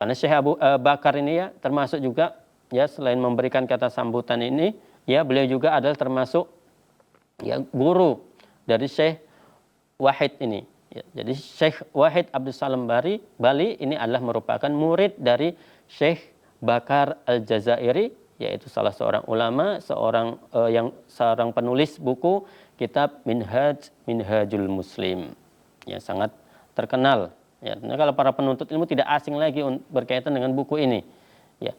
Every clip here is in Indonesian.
Karena Syekh Abu Bakar ini ya termasuk juga ya selain memberikan kata sambutan ini, ya beliau juga adalah termasuk ya guru dari Syekh Wahid ini. Ya, jadi Syekh Wahid Abdul Salam Bali ini adalah merupakan murid dari Syekh Bakar Al-Jazairi, yaitu salah seorang ulama, seorang penulis buku kitab Minhajul Muslim. Ya, sangat terkenal. Ya, nah kalau para penuntut ilmu tidak asing lagi berkaitan dengan buku ini. Ya,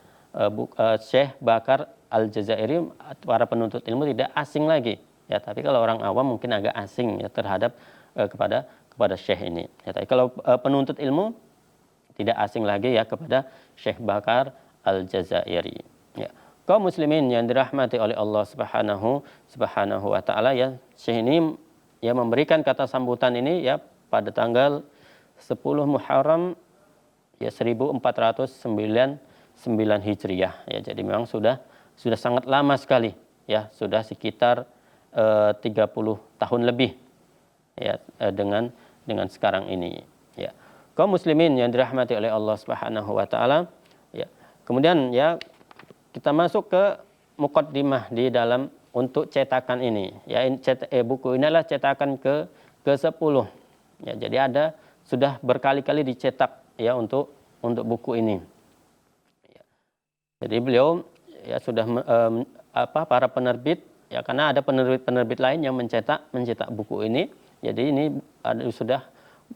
Syekh Bakar Al-Jazairi, para penuntut ilmu tidak asing lagi. Ya, tapi kalau orang awam mungkin agak asing ya terhadap kepada Syekh ini. Ya, tapi kalau penuntut ilmu tidak asing lagi ya kepada Syekh Bakar Al-Jazairi. Ya. Kaum muslimin yang dirahmati oleh Allah Subhanahu wa taala, ya, Syekh ini ya memberikan kata sambutan ini ya pada tanggal 10 Muharram ya 1499 Hijriah ya. Jadi memang sudah sangat lama sekali ya, sudah sekitar 30 tahun lebih ya dengan sekarang ini ya. Kaum muslimin yang dirahmati oleh Allah Subhanahu wa taala ya. Kemudian ya kita masuk ke muqaddimah di dalam untuk cetakan ini ya. Buku ini adalah cetakan ke-10 ya. Jadi sudah berkali-kali dicetak ya untuk buku ini ya. Jadi beliau ya sudah para penerbit ya, karena ada penerbit lain yang mencetak buku ini. Jadi ini sudah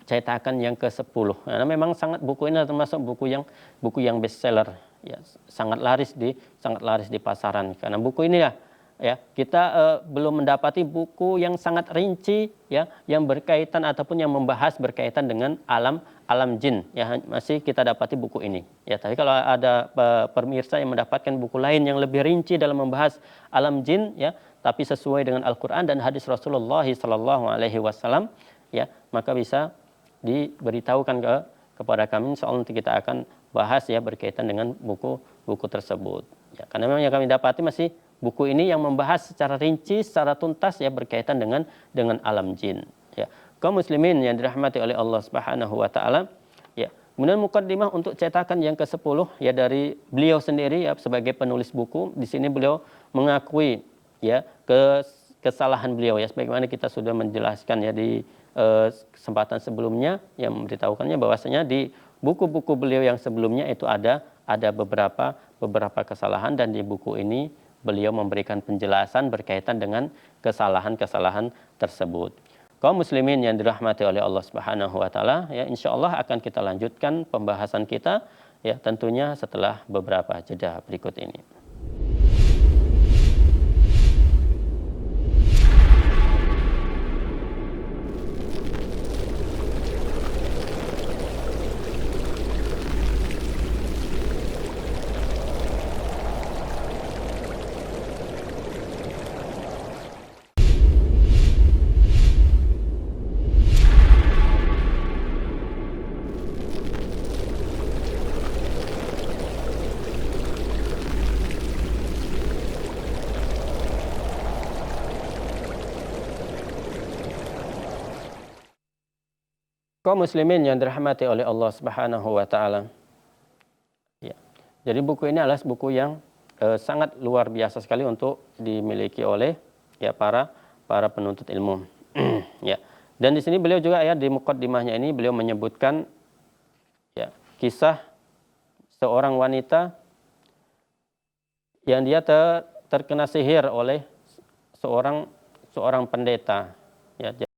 cetakan yang ke-10. Karena memang buku ini termasuk buku yang best seller ya, sangat laris di pasaran. Karena buku ini ya kita belum mendapati buku yang sangat rinci ya yang berkaitan ataupun yang membahas berkaitan dengan alam jin ya, masih kita dapati buku ini ya. Tapi kalau ada pemirsa yang mendapatkan buku lain yang lebih rinci dalam membahas alam jin ya, tapi sesuai dengan Al-Qur'an dan hadis Rasulullah sallallahu alaihi wasallam ya, maka bisa diberitahukan kepada kami. Insyaallah nanti kita akan bahas ya berkaitan dengan buku tersebut ya. Karena memang yang kami dapati masih buku ini yang membahas secara rinci, secara tuntas ya berkaitan dengan alam jin ya. Kaum muslimin yang dirahmati oleh Allah Subhanahu wa taala ya. Kemudian muqaddimah untuk cetakan yang ke-10 ya dari beliau sendiri ya sebagai penulis buku. Di sini beliau mengakui ya kesalahan beliau ya, sebagaimana kita sudah menjelaskan ya di kesempatan sebelumnya yang memberitahukannya bahwasanya di buku-buku beliau yang sebelumnya itu ada beberapa kesalahan, dan di buku ini beliau memberikan penjelasan berkaitan dengan kesalahan-kesalahan tersebut. Kaum muslimin yang dirahmati oleh Allah Subhanahu wa taala ya, insyaallah akan kita lanjutkan pembahasan kita ya tentunya setelah beberapa jeda berikut ini. Kaum muslimin yang dirahmati oleh Allah Subhanahu wa taala. Ya. Jadi buku ini adalah buku yang sangat luar biasa sekali untuk dimiliki oleh ya para penuntut ilmu. Ya. Dan di sini beliau juga ya di muqaddimahnya ini beliau menyebutkan ya kisah seorang wanita yang dia terkena sihir oleh seorang pendeta ya.